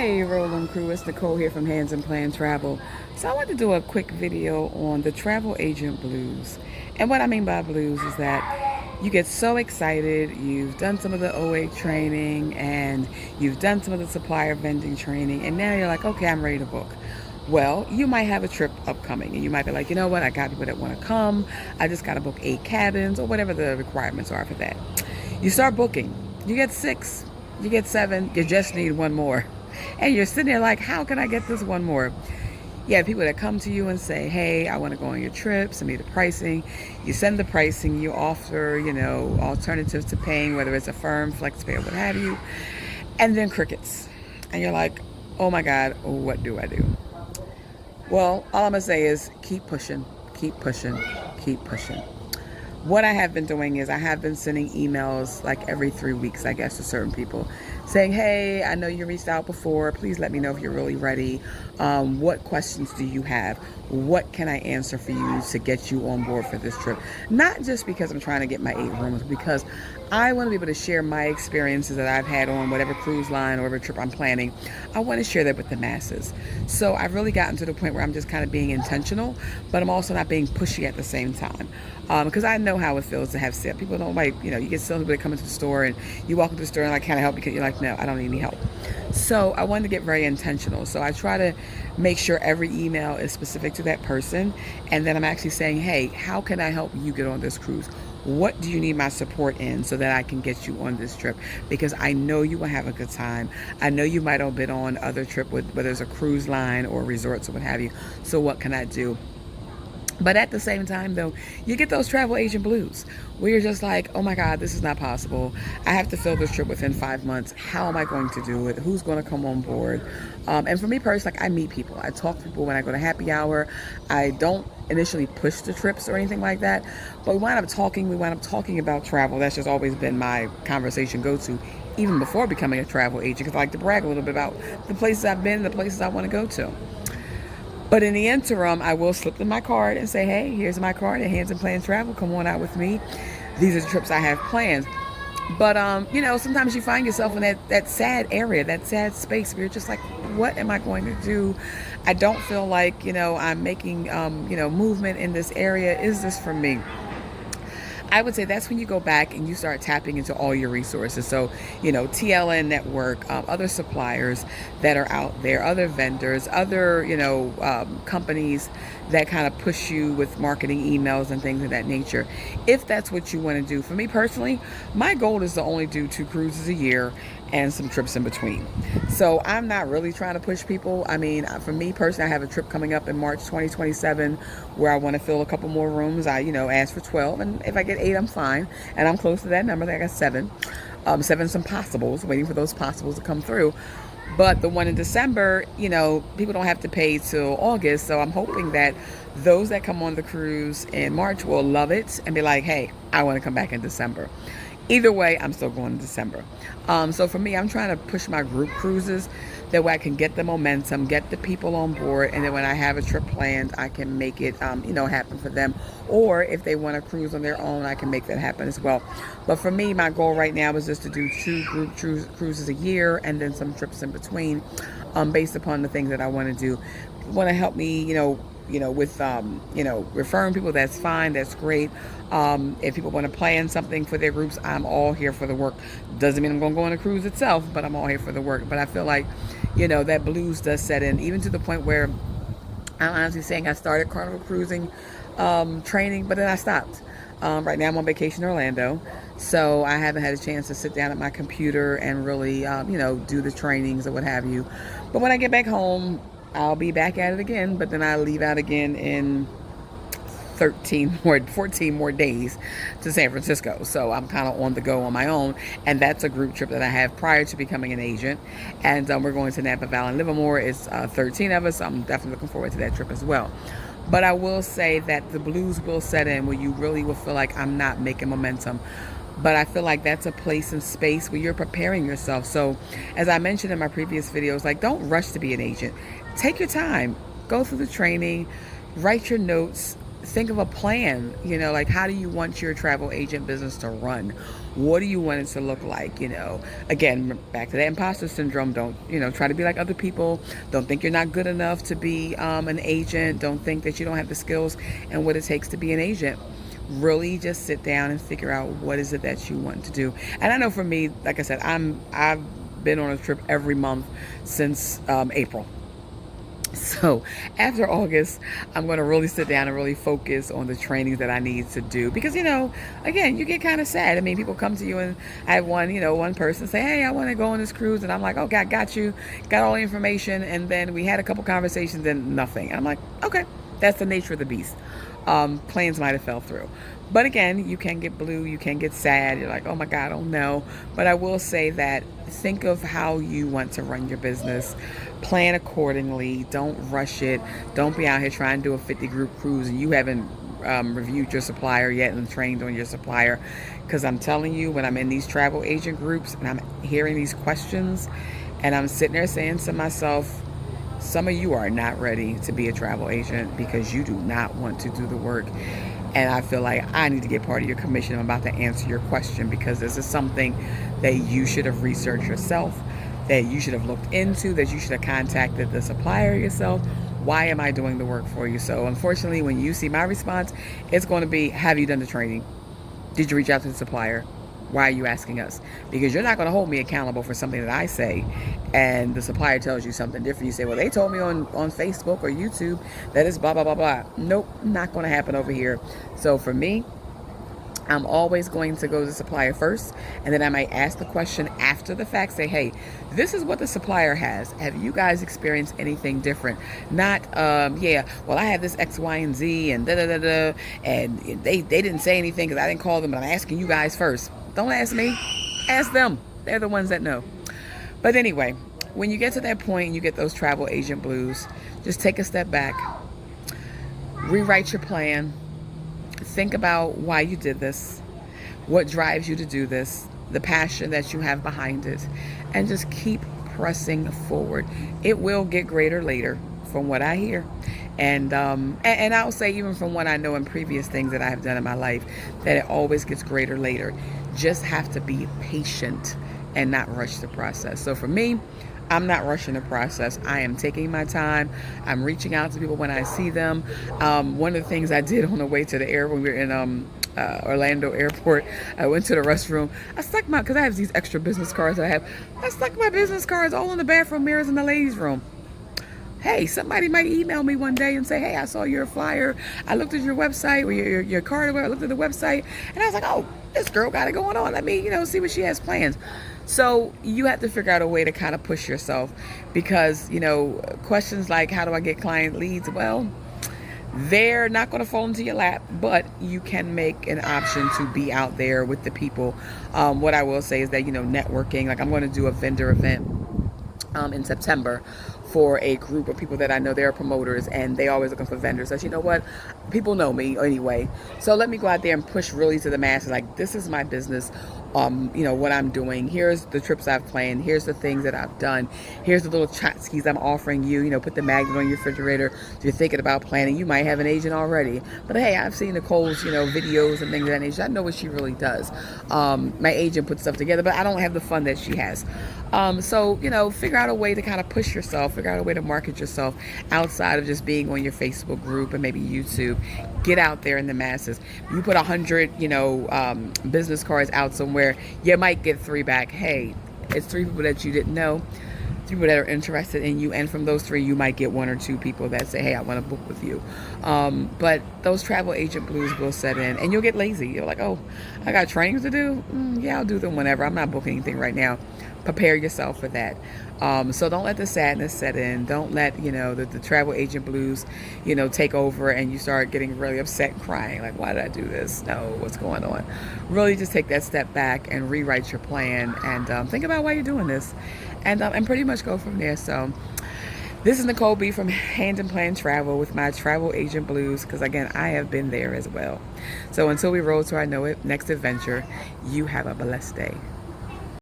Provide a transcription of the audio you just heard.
Hey, Roland Crew, it's Nicole here from Hands and Plan Travel. So I want to do a quick video on the travel agent blues. And what I mean by blues is that you get so excited, you've done some of the OA training and you've done some of the supplier vending training, and now you're like, okay, I'm ready to book. Well, you might have a trip upcoming and you might be like, you know what, I got people that want to come. I just got to book 8 cabins or whatever the requirements are for that. You start booking, you get 6, you get 7, you just need one more. And you're sitting there like, how can I get this one more? You have people that come to you and say, hey, I want to go on your trip, send me the pricing. You send the pricing, you offer, alternatives to paying, whether it's a firm, FlexPay, or what have you. And then crickets. And you're like, oh my God, what do I do? Well, all I'm going to say is keep pushing, keep pushing, keep pushing. What I have been doing is I have been sending emails like every 3 weeks, I guess, to certain people saying, hey, I know you reached out before. Please let me know if you're really ready. What questions do you have? What can I answer for you to get you on board for this trip? Not just because I'm trying to get my 8 rooms, because I want to be able to share my experiences that I've had on whatever cruise line or whatever trip I'm planning. I want to share that with the masses. So I've really gotten to the point where I'm just kind of being intentional, but I'm also not being pushy at the same time. Because I know how it feels to have sales. People don't like, you get sales people that come into the store and you walk into the store and like, can I help? Because you're like, no, I don't need any help. So I wanted to get very intentional. So I try to make sure every email is specific to that person. And then I'm actually saying, hey, how can I help you get on this cruise? What do you need my support in so that I can get you on this trip? Because I know you will have a good time. I know you might have been on other trip with whether it's a cruise line or resorts or what have you. So what can I do? But at the same time, though, you get those travel agent blues where you're just like, oh my God, this is not possible. I have to fill this trip within 5 months. How am I going to do it? Who's going to come on board? And for me personally, I meet people. I talk to people when I go to happy hour. I don't initially push the trips or anything like that. But we wind up talking about travel. That's just always been my conversation go-to, even before becoming a travel agent, because I like to brag a little bit about the places I've been, the places I want to go to. But in the interim, I will slip them my card and say, hey, here's my card at Hands and Plan Travel. Come on out with me. These are the trips I have planned. But, sometimes you find yourself in that sad area, that sad space where you're just like, what am I going to do? I don't feel like, I'm making, movement in this area. Is this for me? I would say that's when you go back and you start tapping into all your resources. So, TLN Network, other suppliers that are out there, other vendors, other, companies that kind of push you with marketing emails and things of that nature. If that's what you want to do. For me personally, my goal is to only do 2 cruises a year and some trips in between. So I'm not really trying to push people. I mean, for me personally, I have a trip coming up in March 2027 where I want to fill a couple more rooms. I, ask for 12, and if I get 8, I'm fine. And I'm close to that number. I think I got 7. 7 some possibles, waiting for those possibles to come through. But the one in December, people don't have to pay till August. So I'm hoping that those that come on the cruise in March will love it and be like, hey, I want to come back in December. Either way, I'm still going in December. So for me, I'm trying to push my group cruises. That way I can get the momentum, get the people on board, and then when I have a trip planned, I can make it, happen for them. Or if they want to cruise on their own, I can make that happen as well. But for me, my goal right now is just to do 2 group cruises a year and then some trips in between, based upon the things that I want to do. Want to help me, with, referring people, that's fine. That's great. If people want to plan something for their groups, I'm all here for the work. Doesn't mean I'm going to go on a cruise itself, but I'm all here for the work. But I feel like, that blues does set in, even to the point where I'm honestly saying I started Carnival cruising training, but then I stopped. Right now I'm on vacation in Orlando, so I haven't had a chance to sit down at my computer and really, do the trainings or what have you. But when I get back home, I'll be back at it again, but then I leave out again in 14 more days to San Francisco. So I'm kind of on the go on my own. And that's a group trip that I have prior to becoming an agent. And we're going to Napa Valley and Livermore. It's 13 of us. So I'm definitely looking forward to that trip as well. But I will say that the blues will set in where you really will feel like I'm not making momentum. But I feel like that's a place and space where you're preparing yourself. So as I mentioned in my previous videos, like, don't rush to be an agent. Take your time. Go through the training. Write your notes. think of a plan, like how do you want your travel agent business to run? What do you want it to look like? Again, back to that imposter syndrome. Don't, try to be like other people. Don't think you're not good enough to be an agent. Don't think that you don't have the skills and what it takes to be an agent. Really just sit down and figure out what is it that you want to do. And I know for me, like I said, I've been on a trip every month since April. So after August, I'm going to really sit down and really focus on the trainings that I need to do. Because, again, you get kind of sad. I mean, people come to you, and I had one person say, hey, I want to go on this cruise. And I'm like, okay, I got you. Got all the information. And then we had a couple conversations and nothing. And I'm like, okay, that's the nature of the beast. Plans might have fell through. But again, you can get blue, you can get sad. You're like, oh my God, oh no. But I will say that think of how you want to run your business. Plan accordingly. Don't rush it. Don't be out here trying to do a 50 group cruise and you haven't reviewed your supplier yet and trained on your supplier. Because I'm telling you, when I'm in these travel agent groups and I'm hearing these questions and I'm sitting there saying to myself, some of you are not ready to be a travel agent because you do not want to do the work. And I feel like I need to get part of your commission. I'm about to answer your question because this is something that you should have researched yourself, that you should have looked into, that you should have contacted the supplier yourself. Why am I doing the work for you? So unfortunately, when you see my response, it's going to be, have you done the training? Did you reach out to the supplier? Why are you asking us? Because you're not going to hold me accountable for something that I say and the supplier tells you something different. You say, well, they told me on Facebook or YouTube that it's blah, blah, blah, blah. Nope, not going to happen over here. So for me, I'm always going to go to the supplier first, and then I might ask the question after the fact, say, hey, this is what the supplier has. Have you guys experienced anything different? Not, yeah, well, I have this X, Y, and Z, and da-da-da-da, and they didn't say anything because I didn't call them, but I'm asking you guys first. Don't ask me, ask them. They're the ones that know. But anyway, when you get to that point and you get those travel agent blues, just take a step back, rewrite your plan, think about why you did this, what drives you to do this, the passion that you have behind it, and just keep pressing forward. It will get greater later, from what I hear. And I'll say, even from what I know in previous things that I have done in my life, that it always gets greater later. Just have to be patient and not rush the process. So for me, I'm not rushing the process. I am taking my time. I'm reaching out to people when I see them. One of the things I did on the way to the airport, when we were in Orlando airport, I went to the restroom. I stuck because I have these extra business cards I stuck my business cards all in the bathroom mirrors in the ladies' room. Hey, somebody might email me one day and say, hey, I saw your flyer. I looked at your website or your card. I looked at the website and I was like, oh, this girl got it going on. Let me, see what she has plans. So you have to figure out a way to kind of push yourself because, questions like, how do I get client leads? Well, they're not going to fall into your lap, but you can make an option to be out there with the people. What I will say is that, networking, like I'm going to do a vendor event in September for a group of people that I know they're promoters and they always looking for vendors. So you know what? People know me anyway. So let me go out there and push really to the masses. Like, this is my business. What I'm doing. Here's the trips I've planned. Here's the things that I've done. Here's the little chotskis I'm offering you. Put the magnet on your refrigerator. If you're thinking about planning, you might have an agent already. But hey, I've seen Nicole's, videos and things of that nature. I know what she really does. My agent puts stuff together, but I don't have the fun that she has. So, figure out a way to kind of push yourself, figure out a way to market yourself outside of just being on your Facebook group and maybe YouTube. Get out there in the masses. You put 100, business cards out somewhere, you might get 3 back. Hey, it's 3 people that you didn't know, 3 people that are interested in you, and from those 3 you might get 1 or 2 people that say, hey, I want to book with you. But those travel agent blues will set in and you'll get lazy. You're like, oh, I got trainings to do. Yeah, I'll do them whenever. I'm not booking anything right now. Prepare yourself for that. So don't let the sadness set in. Don't let, the travel agent blues, take over and you start getting really upset and crying. Like, why did I do this? No, what's going on? Really just take that step back and rewrite your plan and think about why you're doing this and pretty much go from there. So this is Nicole B from Hands and Plan Travel with my travel agent blues, because again, I have been there as well. So until we roll to our next adventure, you have a blessed day.